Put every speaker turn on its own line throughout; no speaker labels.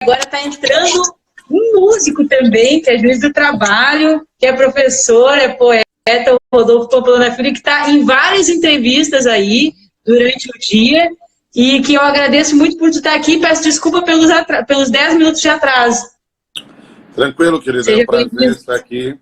agora está entrando um músico também, que é juiz do trabalho, que é professor, é poeta, o Rodolfo Pamplona Filho, que está em várias entrevistas aí durante o dia, e que eu agradeço muito por estar aqui, peço desculpa pelos 10 minutos de atraso.
Tranquilo, querida,
Seja
é um prazer estar aqui,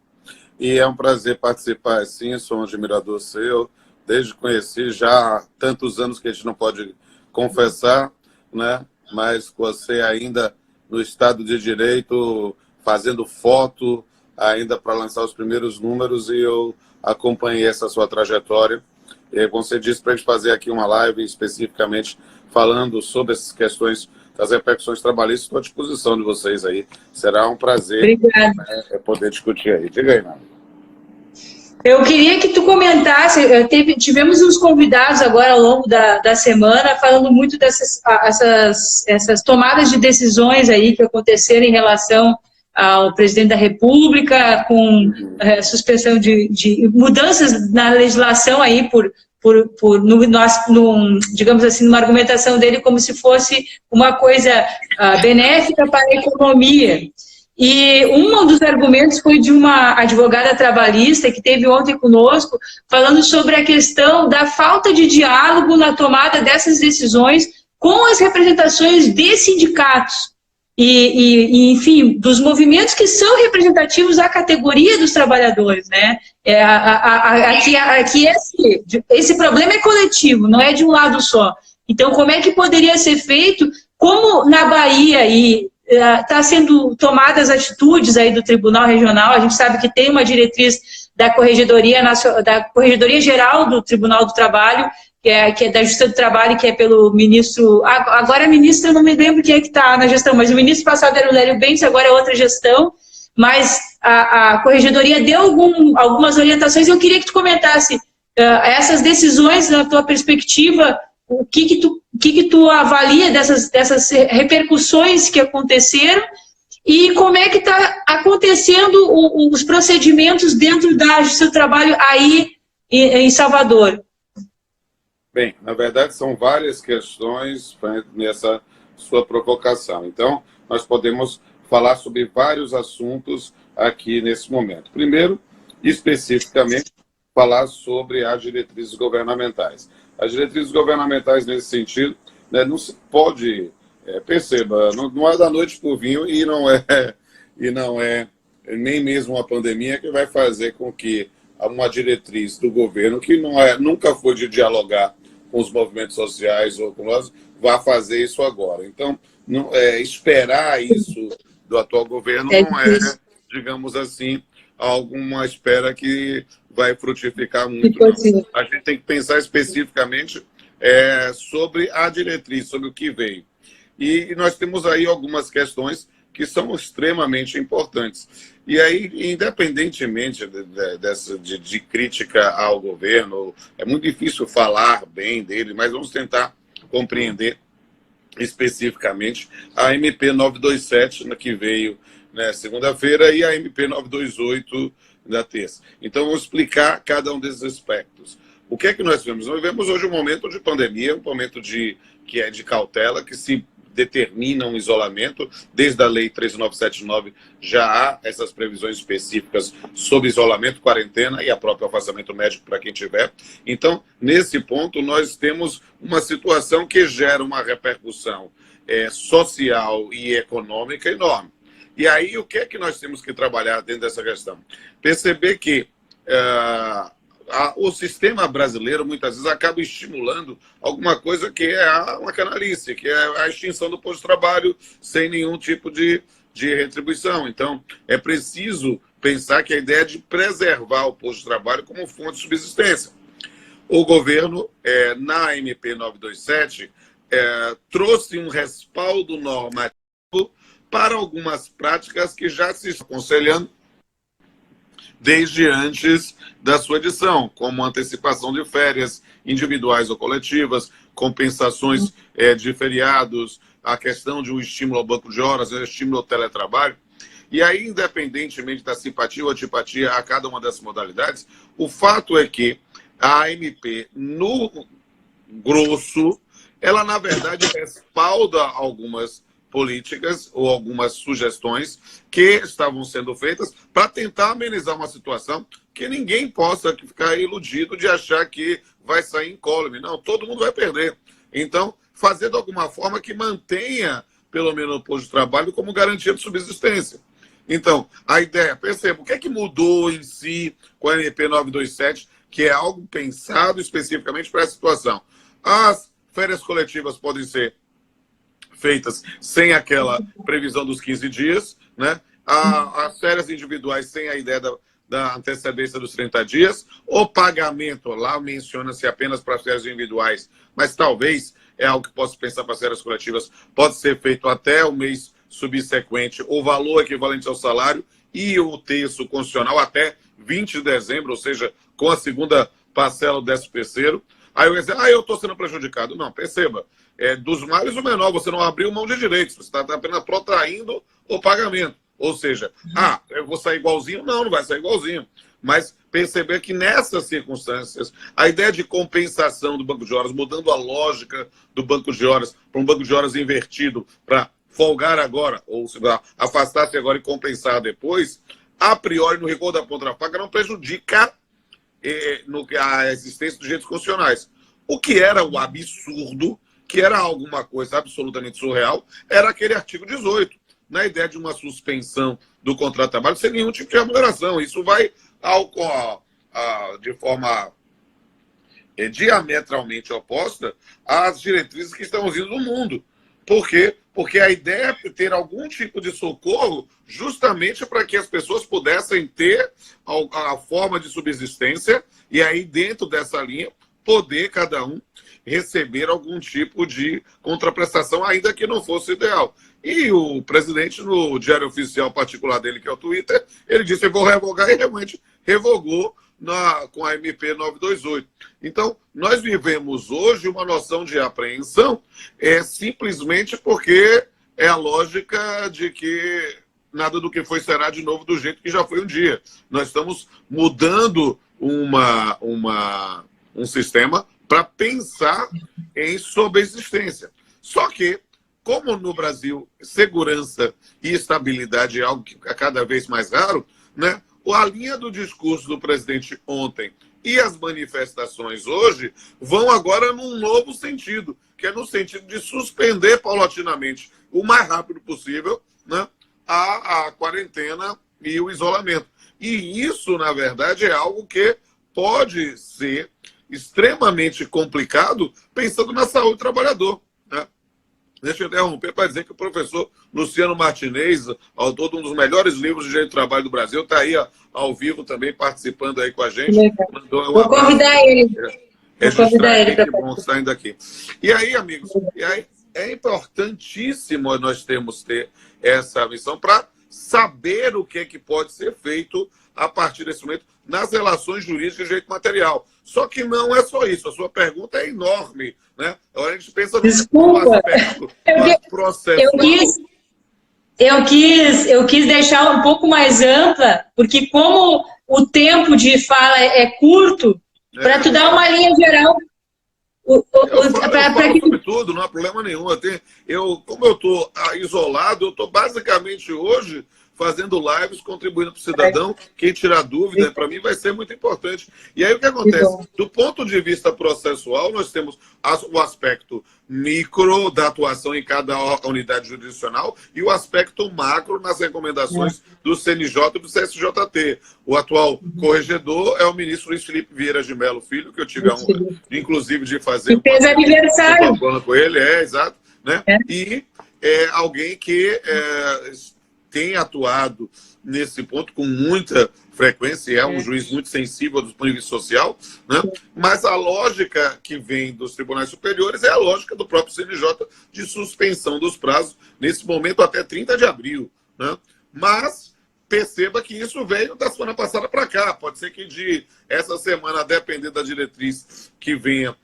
e é um prazer participar, sim, sou um admirador seu, desde que conheci, já há tantos anos que a gente não pode confessar, né? Mas você ainda no Estado de Direito, fazendo foto, ainda para lançar os primeiros números, e eu acompanhei essa sua trajetória. E você disse para a gente fazer aqui uma live especificamente falando sobre essas questões das repercussões trabalhistas. Estou à disposição de vocês aí. Será um prazer, né, poder discutir aí. Diga aí, Nara.
Eu queria que tu comentasse, tivemos uns convidados agora ao longo da semana falando muito dessas essas tomadas de decisões aí que aconteceram em relação ao presidente da República, com suspensão de mudanças na legislação aí digamos assim, numa argumentação dele como se fosse uma coisa benéfica para a economia. E um dos argumentos foi de uma advogada trabalhista que esteve ontem conosco, falando sobre a questão da falta de diálogo na tomada dessas decisões com as representações de sindicatos enfim, dos movimentos que são representativos da categoria dos trabalhadores, né? Aqui esse problema é coletivo, não é de um lado só. Então, como é que poderia ser feito, como na Bahia está sendo tomadas atitudes aí do Tribunal Regional, a gente sabe que tem uma diretriz da Corregedoria Geral do Tribunal do Trabalho, que é da Justiça do Trabalho, que é pelo ministro, agora a ministra, eu não me lembro quem é que está na gestão, mas o ministro passado era o Lélio Bentes, agora é outra gestão, mas a Corregedoria deu algumas orientações, e eu queria que tu comentasse essas decisões, na tua perspectiva, o que tu avalia dessas repercussões que aconteceram e como é que está acontecendo os procedimentos dentro da Justiça do Trabalho aí em Salvador?
Bem, na verdade são várias questões nessa sua provocação. Então, nós podemos falar sobre vários assuntos aqui nesse momento. Primeiro, especificamente, falar sobre as diretrizes governamentais. As diretrizes governamentais, nesse sentido, né, não se pode, perceba, não é da noite para o vinho e não é nem mesmo uma pandemia que vai fazer com que uma diretriz do governo, que nunca foi de dialogar com os movimentos sociais ou com nós, vá fazer isso agora. Então, esperar isso do atual governo não é, digamos assim, alguma espera que vai frutificar muito. Não. A gente tem que pensar especificamente sobre a diretriz, sobre o que veio. E nós temos aí algumas questões que são extremamente importantes. E aí, independentemente de crítica ao governo, é muito difícil falar bem dele, mas vamos tentar compreender especificamente a MP 927, que veio segunda-feira, e a MP 928 da terça. Então, vamos explicar cada um desses aspectos. O que é que nós vemos? Nós vemos hoje um momento de pandemia, um momento que é de cautela, que se determina um isolamento. Desde a Lei 13.979 já há essas previsões específicas sobre isolamento, quarentena e a própria afastamento médico para quem tiver. Então, nesse ponto, nós temos uma situação que gera uma repercussão social e econômica enorme. E aí, o que é que nós temos que trabalhar dentro dessa questão? Perceber que o sistema brasileiro, muitas vezes, acaba estimulando alguma coisa que é uma canalice, que é a extinção do posto de trabalho sem nenhum tipo de retribuição. Então, é preciso pensar que a ideia é de preservar o posto de trabalho como fonte de subsistência. O governo, na MP 927, trouxe um respaldo normativo para algumas práticas que já se estão aconselhando desde antes da sua edição, como antecipação de férias individuais ou coletivas, compensações de feriados, a questão de um estímulo ao banco de horas, estímulo ao teletrabalho. E aí, independentemente da simpatia ou antipatia a cada uma dessas modalidades, o fato é que a MP, no grosso, ela, na verdade, respalda algumas políticas ou algumas sugestões que estavam sendo feitas para tentar amenizar uma situação que ninguém possa ficar iludido de achar que vai sair incólume. Não, todo mundo vai perder. Então, fazer de alguma forma que mantenha, pelo menos, o posto de trabalho como garantia de subsistência. Então, a ideia, perceba, o que é que mudou em si com a MP 927, que é algo pensado especificamente para essa situação? As férias coletivas podem ser feitas sem aquela previsão dos 15 dias, né? As férias individuais sem a ideia da antecedência dos 30 dias, o pagamento, lá menciona-se apenas para as férias individuais, mas talvez é algo que possa pensar para as férias coletivas, pode ser feito até o mês subsequente, o valor equivalente ao salário e o terço constitucional até 20 de dezembro, ou seja, com a segunda parcela do 13º. Aí eu ia dizer, eu estou sendo prejudicado. Não, perceba, dos males o menor, você não abriu mão de direitos, você está apenas protraindo o pagamento. Ou seja, eu vou sair igualzinho? Não, não vai sair igualzinho. Mas perceber que nessas circunstâncias, a ideia de compensação do banco de horas, mudando a lógica do banco de horas para um banco de horas invertido, para folgar agora, ou afastar-se agora e compensar depois, a priori, no rigor da ponta da faca, não prejudica a existência dos direitos constitucionais. O que era o absurdo, que era alguma coisa absolutamente surreal, era aquele artigo 18, na ideia de uma suspensão do contrato de trabalho sem nenhum tipo de remuneração. Isso vai de forma diametralmente oposta às diretrizes que estão vindo no mundo. Por quê? Porque a ideia é ter algum tipo de socorro justamente para que as pessoas pudessem ter a forma de subsistência e aí, dentro dessa linha, poder cada um receber algum tipo de contraprestação, ainda que não fosse ideal. E o presidente, no diário oficial particular dele, que é o Twitter, ele disse, eu vou revogar, e realmente revogou com a MP 928. Então, nós vivemos hoje uma noção de apreensão simplesmente porque é a lógica de que nada do que foi será de novo do jeito que já foi um dia. Nós estamos mudando um sistema para pensar em sobreexistência. Só que, como no Brasil segurança e estabilidade é algo que é cada vez mais raro, né? A linha do discurso do presidente ontem e as manifestações hoje vão agora num novo sentido, que é no sentido de suspender paulatinamente, o mais rápido possível, né, a quarentena e o isolamento. E isso, na verdade, é algo que pode ser extremamente complicado pensando na saúde do trabalhador. Deixa eu interromper para dizer que o professor Luciano Martinez, autor de um dos melhores livros de direito do trabalho do Brasil, está aí ao vivo também participando aí com a gente.
Vou convidar ele.
Que bom que está indo aqui. E aí, amigos, é importantíssimo nós ter essa missão para saber o que é que pode ser feito a partir desse momento nas relações jurídicas de direito material. Só que não é só isso. A sua pergunta é enorme, né? Agora a gente pensa
no
aspecto processo.
Eu quis deixar um pouco mais ampla, porque como o tempo de fala é curto, para tu dar uma linha geral.
Eu falo sobre tudo, não há problema nenhum. Como eu estou isolado, eu estou basicamente hoje fazendo lives, contribuindo para o cidadão. Quem tirar dúvida, para mim, vai ser muito importante. E aí o que acontece? Do ponto de vista processual, nós temos o aspecto micro da atuação em cada unidade jurisdicional e o aspecto macro nas recomendações do CNJ e do CSJT. O atual corregedor é o ministro Luiz Felipe Vieira de Mello Filho, que eu tive a honra, inclusive, de fazer
um aniversário
com ele, exato, né? E é alguém que tem atuado nesse ponto com muita frequência, é um juiz muito sensível do ponto de vista social, né? Mas a lógica que vem dos tribunais superiores é a lógica do próprio CNJ de suspensão dos prazos, nesse momento até 30 de abril. Né? Mas perceba que isso veio da semana passada para cá. Pode ser que de essa semana, dependendo da diretriz que venha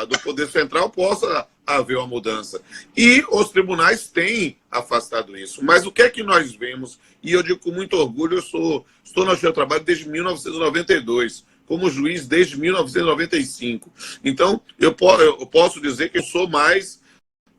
do Poder Central, possa haver uma mudança. E os tribunais têm afastado isso. Mas o que é que nós vemos? E eu digo com muito orgulho, eu estou no Justiça do Trabalho desde 1992, como juiz desde 1995. Então, eu posso dizer que eu sou mais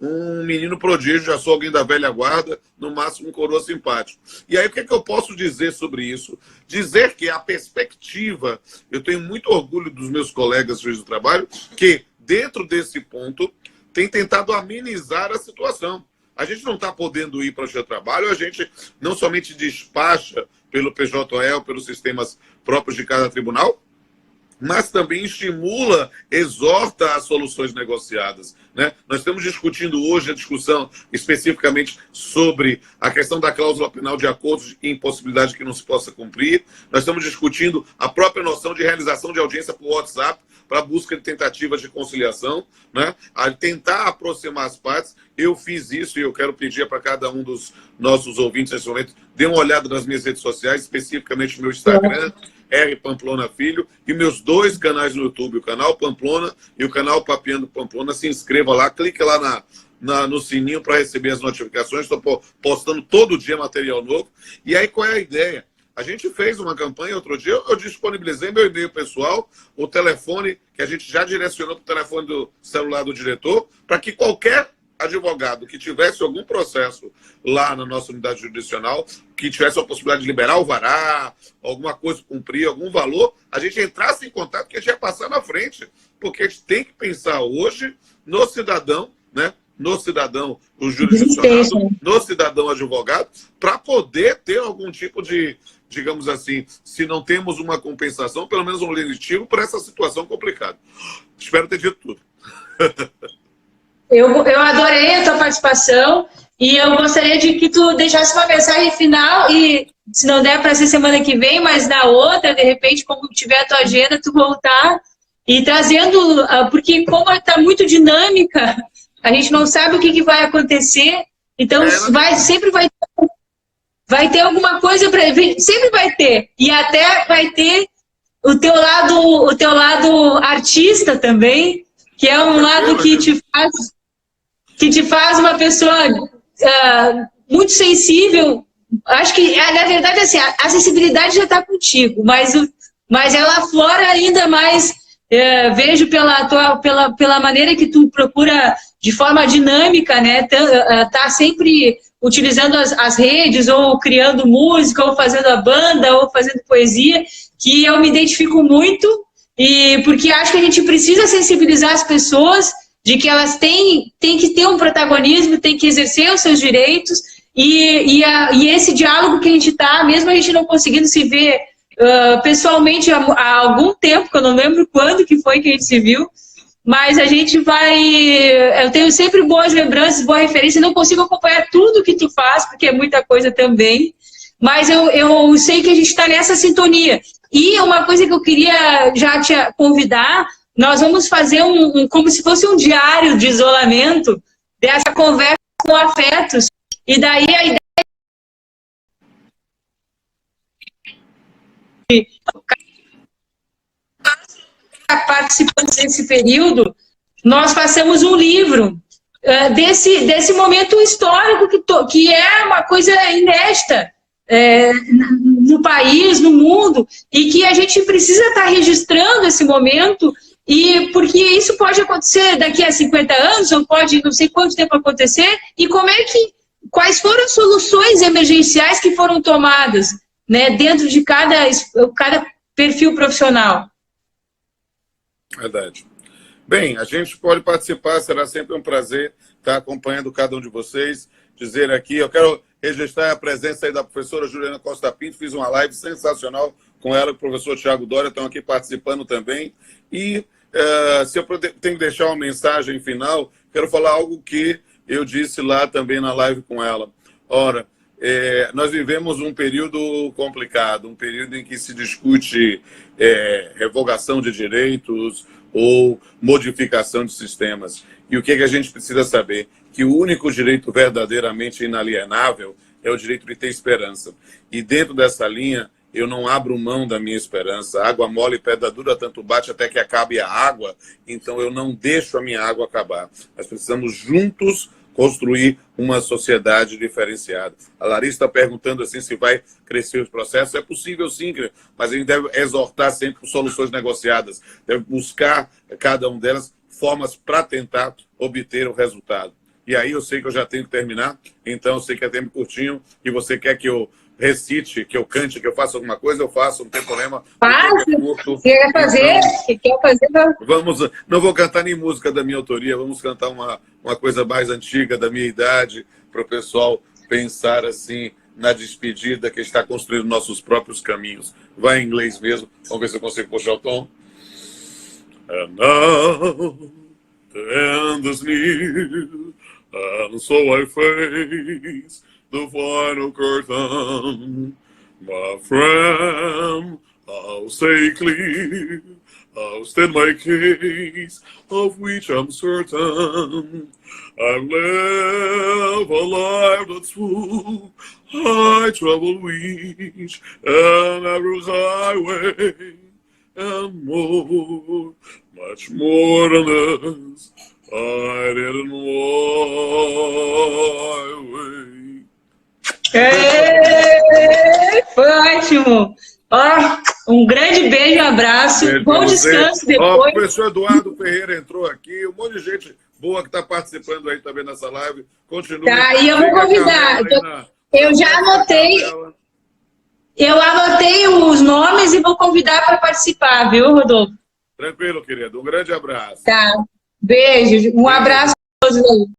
um menino prodígio, já sou alguém da velha guarda, no máximo um coroa simpático. E aí, o que eu posso dizer sobre isso? Dizer que a perspectiva, eu tenho muito orgulho dos meus colegas juízes do trabalho, que dentro desse ponto tem tentado amenizar a situação. A gente não está podendo ir para o seu trabalho, a gente não somente despacha pelo PJL, pelos sistemas próprios de cada tribunal, mas também estimula, exorta as soluções negociadas, né? Nós estamos discutindo hoje a discussão especificamente sobre a questão da cláusula penal de acordos e impossibilidade que não se possa cumprir. Nós estamos discutindo a própria noção de realização de audiência por WhatsApp para busca de tentativas de conciliação, né? A tentar aproximar as partes. Eu fiz isso e eu quero pedir para cada um dos nossos ouvintes nesse momento, dê uma olhada nas minhas redes sociais, especificamente no meu Instagram, R. Pamplona Filho, e meus 2 canais no YouTube, o canal Pamplona e o canal Papiando Pamplona. Se inscreva lá, clique lá no sininho para receber as notificações. Estou postando todo dia material novo. E aí, qual é a ideia? A gente fez uma campanha outro dia, eu disponibilizei meu e-mail pessoal, o telefone, que a gente já direcionou para o telefone do celular do diretor, para que qualquer advogado que tivesse algum processo lá na nossa unidade jurisdicional, que tivesse a possibilidade de liberar o vará, alguma coisa, cumprir algum valor, a gente entrasse em contato, que a gente ia passar na frente. Porque a gente tem que pensar hoje no cidadão, né? No cidadão o jurisdicionado, no cidadão advogado, para poder ter algum tipo de, digamos assim, se não temos uma compensação, pelo menos um lenitivo para essa situação complicada. Espero ter dito tudo.
Eu adorei a tua participação e eu gostaria de que tu deixasse uma mensagem final e, se não der para ser semana que vem, mas na outra, de repente, como tiver a tua agenda, tu voltar e trazendo, porque como está muito dinâmica, a gente não sabe o que vai acontecer, então sempre vai ter alguma coisa para sempre vai ter, e até vai ter o teu lado artista também, que é um lado que te faz uma pessoa muito sensível. Acho que, na verdade, assim, a sensibilidade já está contigo, mas ela aflora ainda mais. Vejo pela maneira que tu procura, de forma dinâmica, né, tá sempre utilizando as redes, ou criando música, ou fazendo a banda, ou fazendo poesia, que eu me identifico muito, e porque acho que a gente precisa sensibilizar as pessoas de que elas têm que ter um protagonismo, têm que exercer os seus direitos, e esse diálogo que a gente está, mesmo a gente não conseguindo se ver pessoalmente há algum tempo, que eu não lembro quando que foi que a gente se viu, mas a gente eu tenho sempre boas lembranças, boa referência, não consigo acompanhar tudo que tu faz, porque é muita coisa também, mas eu sei que a gente está nessa sintonia. E uma coisa que eu queria já te convidar, nós vamos fazer como se fosse um diário de isolamento dessa conversa com afetos, e daí a ideia participantes desse período, nós façamos um livro desse momento histórico que é uma coisa inédita no país, no mundo, e que a gente precisa estar registrando esse momento, e porque isso pode acontecer daqui a 50 anos, ou pode não sei quanto tempo acontecer, e quais foram as soluções emergenciais que foram tomadas, né, dentro de cada perfil profissional.
Verdade. Bem, a gente pode participar, será sempre um prazer estar acompanhando cada um de vocês, dizer aqui, eu quero registrar a presença aí da professora Juliana Costa Pinto, fiz uma live sensacional com ela e o professor Thiago Dória, estão aqui participando também, e se eu tenho que deixar uma mensagem final, quero falar algo que eu disse lá também na live com ela. Ora, nós vivemos um período complicado, um período em que se discute revogação de direitos ou modificação de sistemas. E o que a gente precisa saber? Que o único direito verdadeiramente inalienável é o direito de ter esperança. E dentro dessa linha, eu não abro mão da minha esperança. Água mole e pedra dura tanto bate até que acabe a água, então eu não deixo a minha água acabar. Nós precisamos juntos construir uma sociedade diferenciada. A Larissa está perguntando assim se vai crescer os processos. É possível sim, mas a gente deve exortar sempre por soluções negociadas. Deve buscar, cada uma delas, formas para tentar obter o resultado. e aí eu sei que eu já tenho que terminar, então eu sei que é tempo curtinho, e você quer que eu recite, que eu cante, que eu faça alguma coisa, eu faço, não tem problema.
Faz, você quer fazer?
Então,
Quer fazer?
não vou cantar nem música da minha autoria, vamos cantar uma coisa mais antiga, da minha idade, para o pessoal pensar assim na despedida, que está construindo nossos próprios caminhos. Vai em inglês mesmo, vamos ver se eu consigo puxar o tom. And now the end is near, and so I face the final curtain. My friend, I'll say clear, I'll state my case, of which I'm certain. I've lived a life that's full, I travel each and every highway, and more, much more than this, I didn't walk away.
Foi ótimo. Um grande beijo, um abraço, bom descanso depois.
O professor Eduardo Ferreira entrou aqui, um monte de gente boa que está participando aí também nessa live. Continua.
Tá, e eu vou convidar. Eu já anotei. Eu anotei os nomes e vou convidar para participar, viu, Rodolfo?
Tranquilo, querido. Um grande abraço.
Tá. Beijo. Um abraço a todos aí.